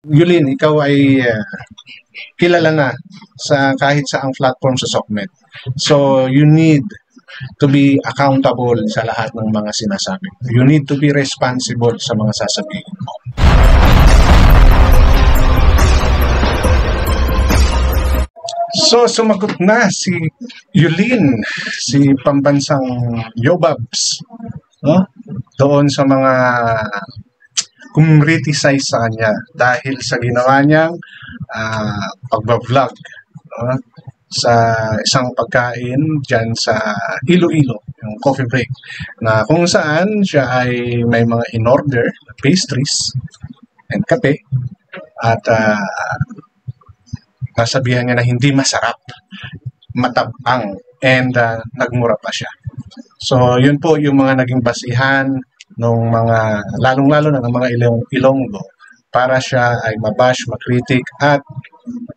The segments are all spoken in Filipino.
Yulin, ikaw ay kilala na sa kahit saang platform sa SOCMED. So, you need to be accountable sa lahat ng mga sinasabi. You need to be responsible sa mga sasabihin mo. So, sumagot na si Yulin, si pambansang Yobabs, no? Doon sa mga criticize sa kanya dahil sa ginawa niyang pagbablog, no? Sa isang pagkain dyan sa Iloilo, yung coffee break, na kung saan siya ay may mga in-order pastries and kape at nasabihan niya na hindi masarap, matabang, and nagmura pa siya. So, yun po yung mga naging basihan ng mga, lalong-lalo na ng mga Ilonggo para siya ay mabash, makritik, at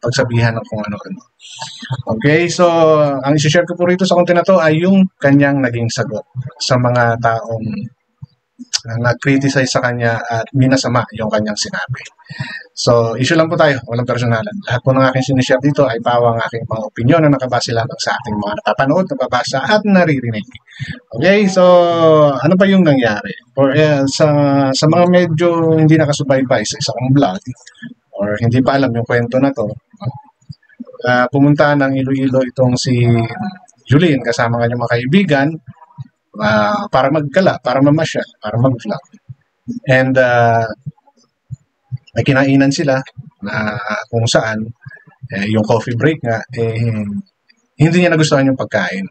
pagsabihan ng kung ano-ano. Okay, so ang isi-share ko po rito sa content na to ay yung kanyang naging sagot sa mga taong nag-criticize sa kanya at minasama yung kanyang sinabi. So, issue lang po tayo, walang personalan. Lahat po ng aking sinishare dito ay pawang aking mga opinyon na nakabase lamang sa ating mga napapanood, nababasa at naririnig. Okay, so ano pa yung nangyari? For, sa mga medyo hindi nakasubaybay sa isang vlog or hindi pa alam yung kwento na to, pumunta ng Iloilo itong si Julien kasama kanyang mga kaibigan para magkala, para mamasyal, para mag-vlog. And may kinainan sila na kung saan yung coffee break nga hindi niya nagustuhan yung pagkain.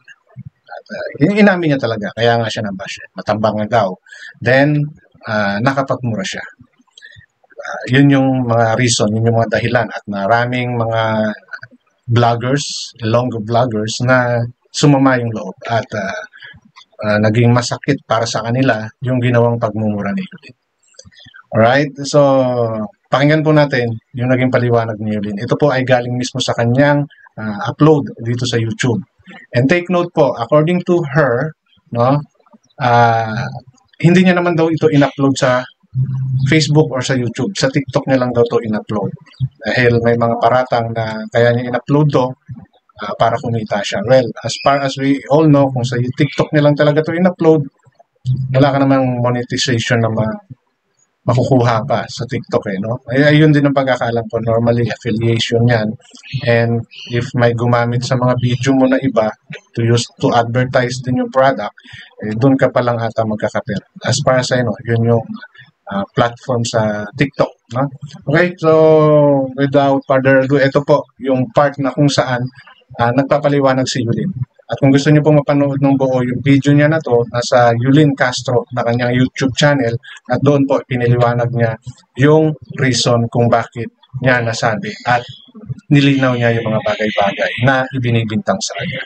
At inamin niya talaga, kaya nga siya nabash. Matambang nga daw. Then nakapagmura siya. Yun yung mga reason, yun yung mga dahilan at maraming mga vloggers, Ilonggo vloggers na sumama yung loob at naging masakit para sa kanila yung ginawang pagmumura ni Yulin. Alright, so pakinggan po natin yung naging paliwanag ni Yulin. Ito po ay galing mismo sa kanyang upload dito sa YouTube. And take note po, according to her, no, hindi niya naman daw ito in-upload sa Facebook or sa YouTube. Sa TikTok niya lang daw ito in-upload. Dahil may mga paratang na kaya niya in-upload to para kumita siya. Well, as far as we all know, kung sa TikTok nilang talaga ito in-upload, wala ka namang monetization na makukuha pa sa TikTok no? Ayun din ang pagkakaalam ko, normally affiliation yan. And if may gumamit sa mga video mo na iba to advertise din yung product, doon ka pa lang ata magkakapera. As far as I know, yun yung platform sa TikTok. No? Okay, so without further ado, ito po yung part na kung saan nagpapaliwanag si Yulin. At kung gusto niyo pong mapanood ng buo yung video niya na to, nasa Yulin Castro na kanyang YouTube channel, at doon po piniliwanag niya yung reason kung bakit niya nasabi at nilinaw niya yung mga bagay-bagay na ibinibintang sa kanya.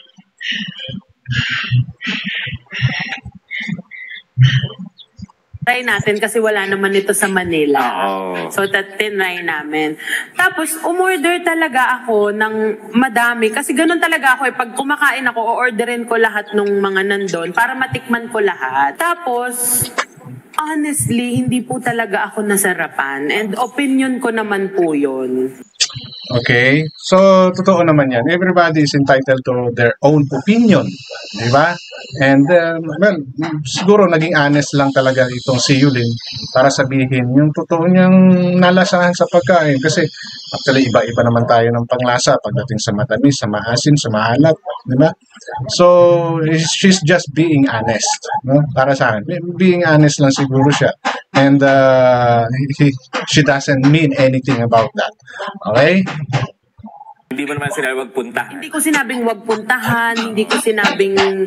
Try natin kasi wala naman ito sa Manila. So, tinry namin. Tapos, umorder talaga ako ng madami. Kasi ganun talaga ako. Pag kumakain ako, o-orderin ko lahat ng mga nandun para matikman ko lahat. Tapos, honestly, hindi po talaga ako nasarapan. And opinion ko naman po yun. Okay? So, totoo naman yan. Everybody is entitled to their own opinion. Di ba? And, well, siguro naging honest lang talaga itong si Yulin para sabihin yung totoo niyang nalasahan sa pagkain. Kasi, actually, iba-iba naman tayo ng panglasa pagdating sa matamis, sa maasim, sa maalat. Di ba? So, she's just being honest. No? Para sa akin. Being honest lang siguro siya. And she doesn't mean anything about that. Okay? Hindi mo naman sinabi wag puntahan. Hindi ko sinabing wag puntahan, hindi ko sinabing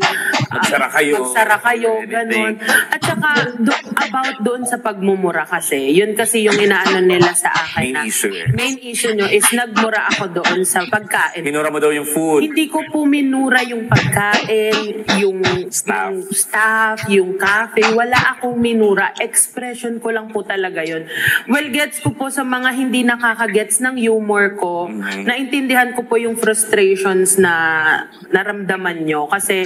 magsara kayo, ganun. At saka about doon sa pagmumura kasi, yun kasi yung inaano nila sa akin. Main issue nyo is nagmura ako doon sa pagkain. Minura mo daw yung food. Hindi ko po minura yung pagkain, yung staff, yung cafe. Wala akong minura. Expression ko lang po talaga yun. Well, gets ko po sa mga hindi nakakagets ng humor ko. Naintindihan ko po yung frustrations na naramdaman nyo kasi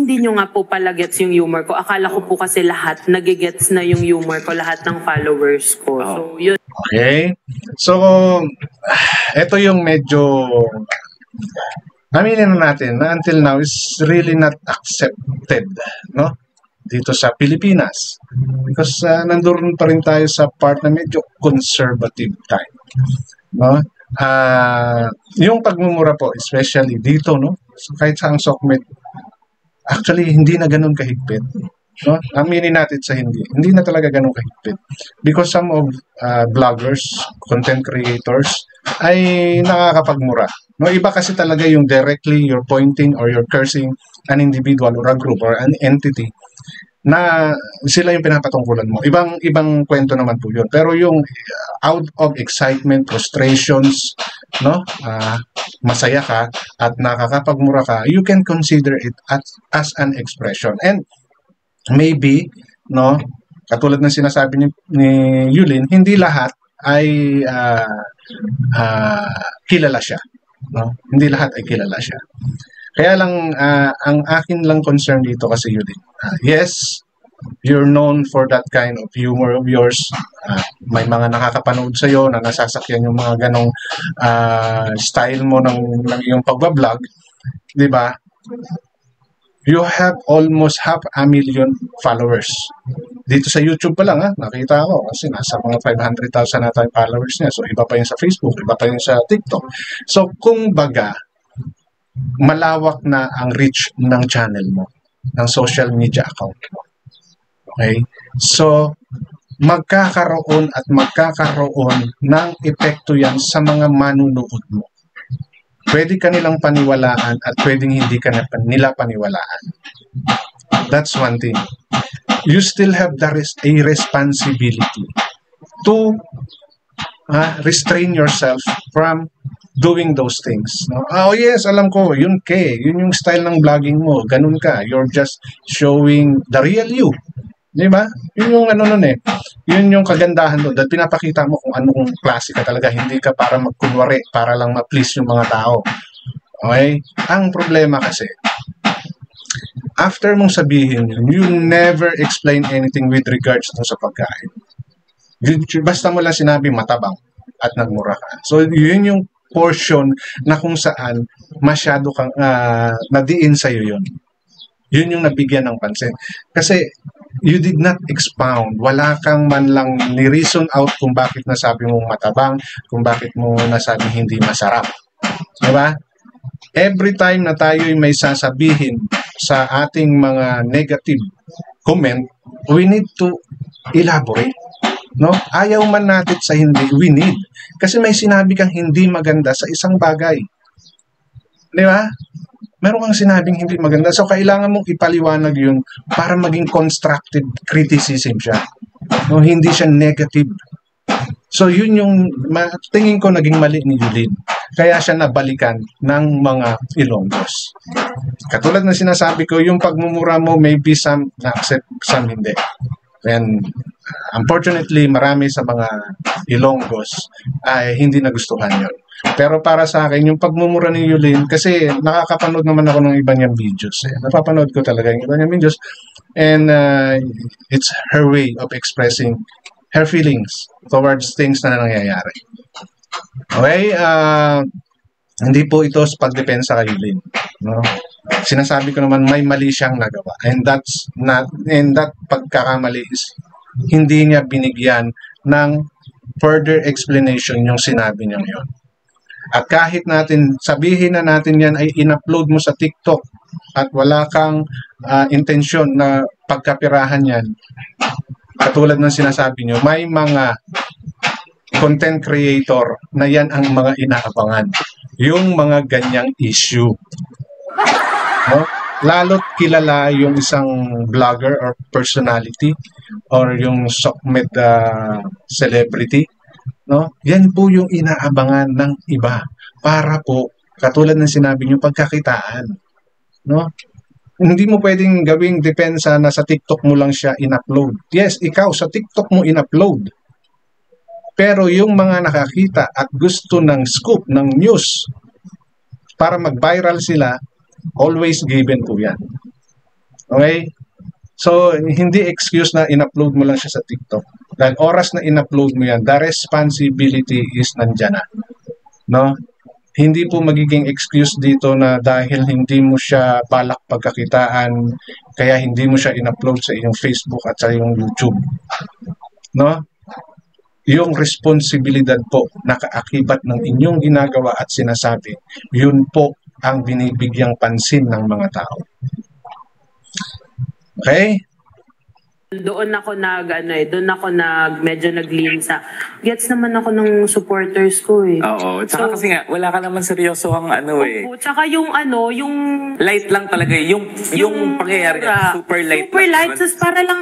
hindi nyo nga po pala gets yung humor ko. Akala ko po kasi lahat nagigets na yung humor ko, lahat ng followers ko. So, yun. Okay? So, ito yung medyo aminin na natin na until now is really not accepted, no? Dito sa Pilipinas. Because nandun pa rin tayo sa part na medyo conservative time, no? Yung pagmumura po, especially dito, no? So, kahit sa ang SOCMED, actually, hindi na ganun kahigpit. No? Aminin natin sa hindi na talaga ganun kahigpit. Because some of vloggers, content creators, ay nakakapagmura. No, iba kasi talaga yung directly you're pointing or you're cursing an individual or a group or an entity na sila yung pinapatungkulan mo. Ibang kwento naman po yun. Pero yung out of excitement, frustrations, no, masaya ka at nakakapagmura ka, you can consider it as an expression. And maybe, no, katulad ng sinasabi ni Yulin, hindi lahat ay kilala siya. No? Hindi lahat ay kilala siya. Kaya lang, ang akin lang concern dito kasi Yulin, yes, you're known for that kind of humor of yours. May mga nakakapanood sa'yo na nasasakyan yung mga ganong style mo ng iyong pagbablog. Diba? You have almost 500,000 followers. Dito sa YouTube pa lang, nakita ko kasi nasa mga 500,000 na tayong followers niya. So, iba pa yun sa Facebook, iba pa yun sa TikTok. So, kung baga, malawak na ang reach ng channel mo, ng social media account mo. Okay? So, magkakaroon ng epekto yan sa mga manunood mo. Pwede ka nilang paniwalaan at pwedeng hindi ka nila paniwalaan. That's one thing. You still have a responsibility to restrain yourself from doing those things. No? Oh yes, alam ko, yun yung style ng vlogging mo, ganun ka. You're just showing the real you. Di ba? Yun yung yun yung kagandahan doon. Dahil pinapakita mo kung anong klase ka talaga. Hindi ka para magkunwari, para lang ma-please yung mga tao. Okay? Ang problema kasi, after mong sabihin yun, you never explain anything with regards to sa pagkain. Basta mo lang sinabi matabang at nagmura ka. So, yun yung portion na kung saan masyado kang nadiin sa'yo yun. Yun yung nabigyan ng pansin. Kasi, you did not expound. Wala kang man lang ni-reason out kung bakit nasabi mong matabang, kung bakit mo nasabi hindi masarap. Diba? Every time na tayo may sasabihin sa ating mga negative comment, we need to elaborate. No? Ayaw man natin sa hindi, we need. Kasi may sinabi kang hindi maganda sa isang bagay. Diba? Meron kang sinabing hindi maganda. So, kailangan mong ipaliwanag yun para maging constructive criticism siya. No, hindi siya negative. So, yun yung tingin ko naging mali ni Yulin. Kaya siya nabalikan ng mga Ilonggos. Katulad na sinasabi ko, yung pagmumura mo, maybe some na-accept, some hindi. And unfortunately, marami sa mga Ilonggos ay hindi nagustuhan yun. Pero para sa akin, yung pagmumura ni Yulin, kasi nakakapanood naman ako ng iba niyang videos. Napapanood ko talaga yung iba niyang videos. And it's her way of expressing her feelings towards things na nangyayari. Okay? Hindi po ito sa pagdepensa kay Yulin. No? Sinasabi ko naman may mali siyang nagawa. And that pagkakamali is hindi niya binigyan ng further explanation yung sinabi niya yun. At kahit natin, sabihin na natin yan ay in-upload mo sa TikTok at wala kang intensyon na pagkapirahan yan, katulad ng sinasabi nyo, may mga content creator na yan ang mga inaabangan. Yung mga ganyang issue. No? Lalo't kilala yung isang vlogger or personality or yung SOCMED celebrity. No? Yan po yung inaabangan ng iba para po, katulad ng sinabi niyo, pagkakitaan. No? Hindi mo pwedeng gawing depensa na sa TikTok mo lang siya in-upload. Yes, ikaw sa TikTok mo in-upload. Pero yung mga nakakita at gusto ng scoop, ng news, para mag-viral sila, always given po yan. Okay? So, hindi excuse na in-upload mo lang siya sa TikTok. Dahil oras na in-upload mo yan, the responsibility is nandyan na. No? Hindi po magiging excuse dito na dahil hindi mo siya balak pagkakitaan, kaya hindi mo siya in-upload sa iyong Facebook at sa iyong YouTube. No? Yung responsibilidad po na kaakibat ng inyong ginagawa at sinasabi, yun po ang binibigyang pansin ng mga tao. Okay? Doon ako medyo nag-lean sa, gets naman ako ng supporters ko eh. Oo. Tsaka kasi nga, wala ka naman seryoso ang eh. Tsaka yung Light lang talaga. Yung pangyayari niya, super light. Super light. Tapos para lang,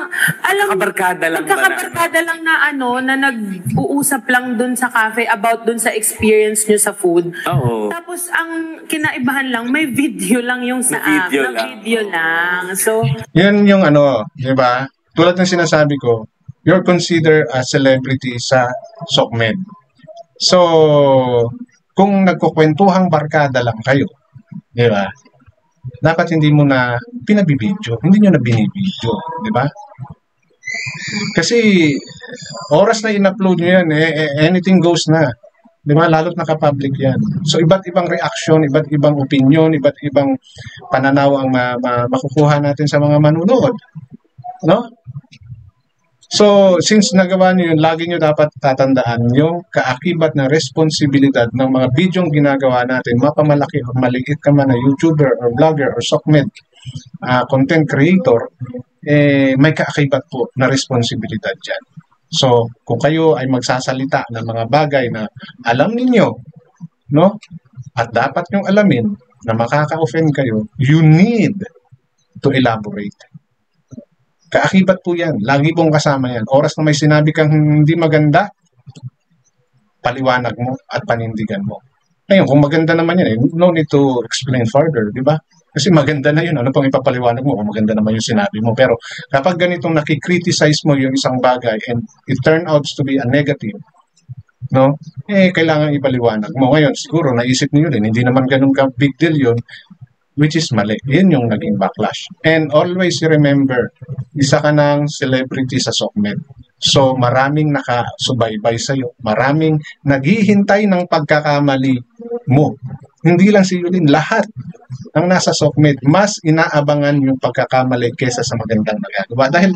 Nagkakabarkada lang. Nagkakabarkada lang na nag-uusap lang dun sa cafe about dun sa experience nyo sa food. Oo. Tapos ang kinaibahan lang, may video lang yung sa app. Video lang. So, yun yung di ba? Tulad ng sinasabi ko, you're considered a celebrity sa SOCMED. So, kung nagkukwentuhang barkada lang kayo, di ba? Dapat hindi mo na pinabibidyo, hindi nyo na binibidyo, di ba? Kasi oras na in-upload nyo yan, anything goes na. Di ba? Lalo't naka-public yan. So, iba't ibang reaction, iba't ibang opinion, iba't ibang pananaw ang makukuha natin sa mga manunood. No? So, since nagawa niyo yun, lagi niyo dapat tatandaan yung kaakibat na responsibilidad ng mga bidyong ginagawa natin, mapamalaki o maliit ka man na YouTuber or vlogger or SOCMED content creator, may kaakibat po na responsibilidad dyan. So, kung kayo ay magsasalita ng mga bagay na alam ninyo, no? At dapat nyong alamin na makaka-offend kayo, you need to elaborate. Kaakibat po yan. Lagi pong kasama yan. Oras na may sinabi kang hindi maganda, paliwanag mo at panindigan mo. Ngayon, kung maganda naman yan, no need to explain further, di ba? Kasi maganda na yun. Ano pang ipapaliwanag mo kung maganda naman yung sinabi mo. Pero kapag ganitong nakikriticize mo yung isang bagay and it turns out to be a negative, no? Kailangan ipaliwanag mo. Ngayon, siguro naisip niyo din, hindi naman ganun ka big deal yun, which is mali. Yun yung naging backlash. And always remember, isa ka ng celebrity sa SOCMED. So, maraming nakasubaybay sa'yo. Maraming naghihintay ng pagkakamali mo. Hindi lang si Yulin, lahat ang nasa SOCMED, mas inaabangan yung pagkakamali kesa sa magandang nagagawa. Dahil,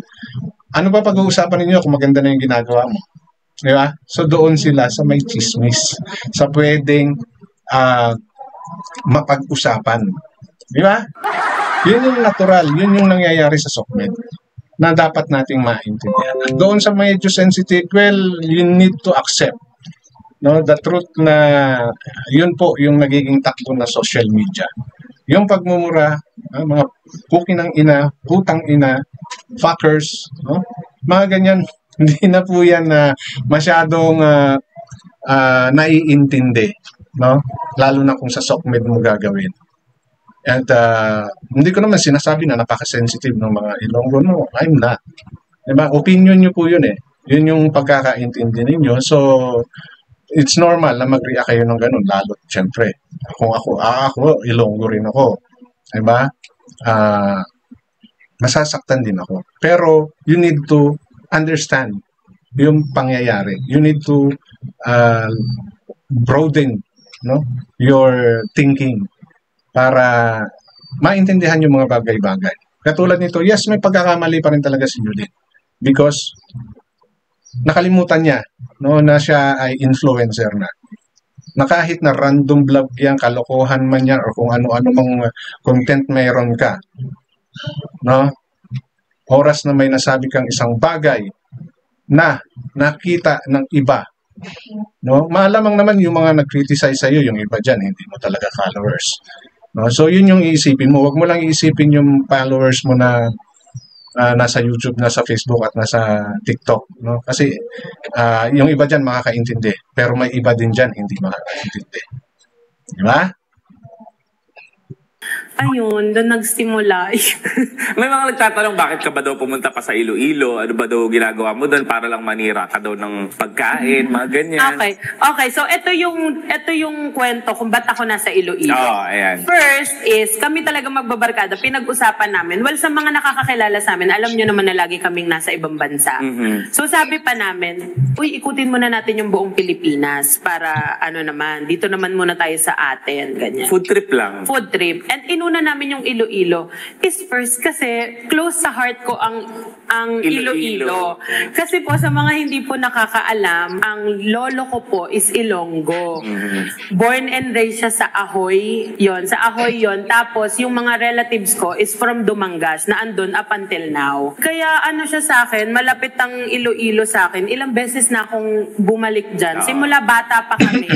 ano ba pag-uusapan ninyo kung maganda na yung ginagawa mo? Di ba? So, doon sila sa may chismis, sa pwedeng mapag-usapan. Di ba? Yun yung natural, yun yung nangyayari sa SOCMED na dapat nating maintindihan. At doon sa medyo sensitive, well, you need to accept the truth na yun po yung nagiging takbo na social media. Yung pagmumura, mga puki ng ina, putang ina, fuckers, mga ganyan, hindi na po yan na masyadong naiintindi, no? Lalo na kung sa SOCMED mo gagawin. At hindi ko naman sinasabi na napaka-sensitive ng mga Ilonggo. No, I'm not. Diba? Opinion nyo po yun eh. Yun yung pagkakaintindi ninyo. So, it's normal na mag-react kayo ng ganun. Lalo, syempre. Kung ako, Ilonggo rin ako. Diba? Masasaktan din ako. Pero, you need to understand yung pangyayari. You need to broaden your thinking para maintindihan yung mga bagay-bagay. Katulad nito, yes, may pagkakamali pa rin talaga si Yulin because nakalimutan niya na siya ay influencer na kahit na random vlog yan, kalokohan man yan, or kung ano-ano mang content mayroon ka, oras na may nasabi kang isang bagay na nakita ng iba, malamang naman yung mga nag-criticize sa'yo, yung iba dyan, hindi mo talaga followers. So, yun yung iisipin mo. Huwag mo lang iisipin yung followers mo na nasa YouTube, nasa Facebook, at nasa TikTok. Kasi yung iba dyan makakaintindi. Pero may iba din dyan hindi makakaintindi. Di ba? ayun, doon nagsimula. May mga nagtatanong bakit ka ba daw pumunta pa sa Iloilo? Ano ba daw ginagawa mo doon para lang manira ka daw ng pagkain, mga ganyan. Okay, so ito yung kwento kung ba't ako nasa Iloilo. Ayan. First is, kami talaga magbabarkada, pinag-usapan namin. Well, sa mga nakakakilala sa amin, alam nyo naman na lagi kaming nasa ibang bansa. So sabi pa namin, uy, ikutin muna natin yung buong Pilipinas para dito naman muna tayo sa atin, ganyan. Food trip lang. Food trip. And inuna namin yung Iloilo is first kasi close sa heart ko ang Iloilo. Kasi po sa mga hindi po nakakaalam, ang lolo ko po is Ilonggo. Born and raised siya sa Ahoy. Sa Ahoy yon. Tapos yung mga relatives ko is from Dumangas na andun up until now. Kaya siya sa akin, malapit ang Iloilo sa akin. Ilang beses na akong bumalik dyan. Simula bata pa kami,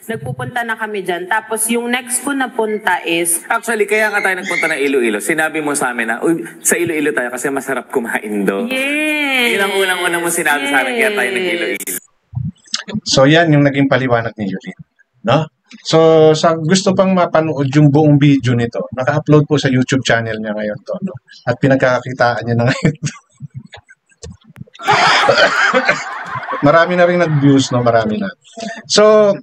nagpupunta na kami dyan. Tapos yung next ko na punta is... Actually, kaya nga tayo nagpunta ng Iloilo. Sinabi mo sa amin na, uy, sa Iloilo tayo kasi masarap kumain do. Yes! Yun ang unang-unang mo sinabi sa amin, kaya tayo nag-Iloilo. So yan yung naging paliwanag ni Yulin. No? So sa gusto pang mapanood yung buong video nito, naka-upload po sa YouTube channel niya ngayon to. No? At pinagkakakitaan niya na ngayon to. Marami na rin nag-views, no? Marami na. So,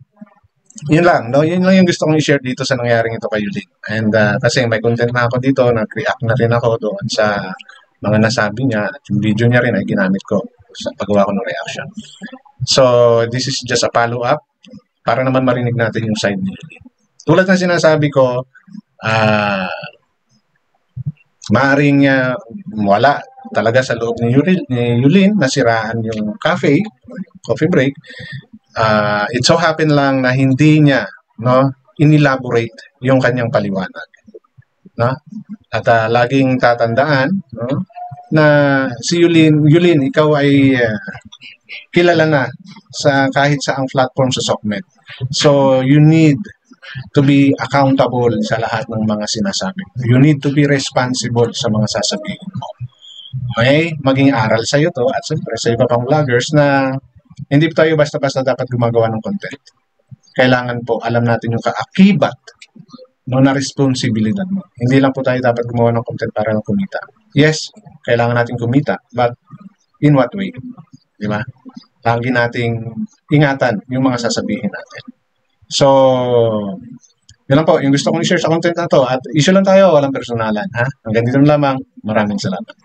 yun lang, no? Yun lang yung gusto kong i-share dito sa nangyaring ito kay Yulin. And kasi may content na ako dito, nag-react na rin ako doon sa mga nasabi niya. At yung video niya rin ay ginamit ko sa paggawa ko ng reaction. So, this is just a follow-up para naman marinig natin yung side ni Yulin. Tulad ng sinasabi ko, maaaring wala talaga sa loob ni Yulin, nasiraan yung coffee break. It so happen lang na hindi niya inelaborate yung kanyang paliwanag. No? At laging tatandaan na si Yulin, ikaw ay kilala na sa kahit saang platform sa SOCMED. So you need to be accountable sa lahat ng mga sinasabi. You need to be responsible sa mga sasabihin mo. Okay? Maging aral sa iyo to at siyempre sa iba pang vloggers na hindi tayo basta-basta dapat gumagawa ng content. Kailangan po alam natin yung kaakibat na responsibilidad mo. Hindi lang po tayo dapat gumawa ng content para lang kumita. Yes, kailangan natin kumita, but in what way? Di ba? Lagi nating ingatan yung mga sasabihin natin. So, yun lang po, yung gusto kong i-share sa content na to. At issue lang tayo, walang personalan. Hanggang dito lamang. Maraming salamat.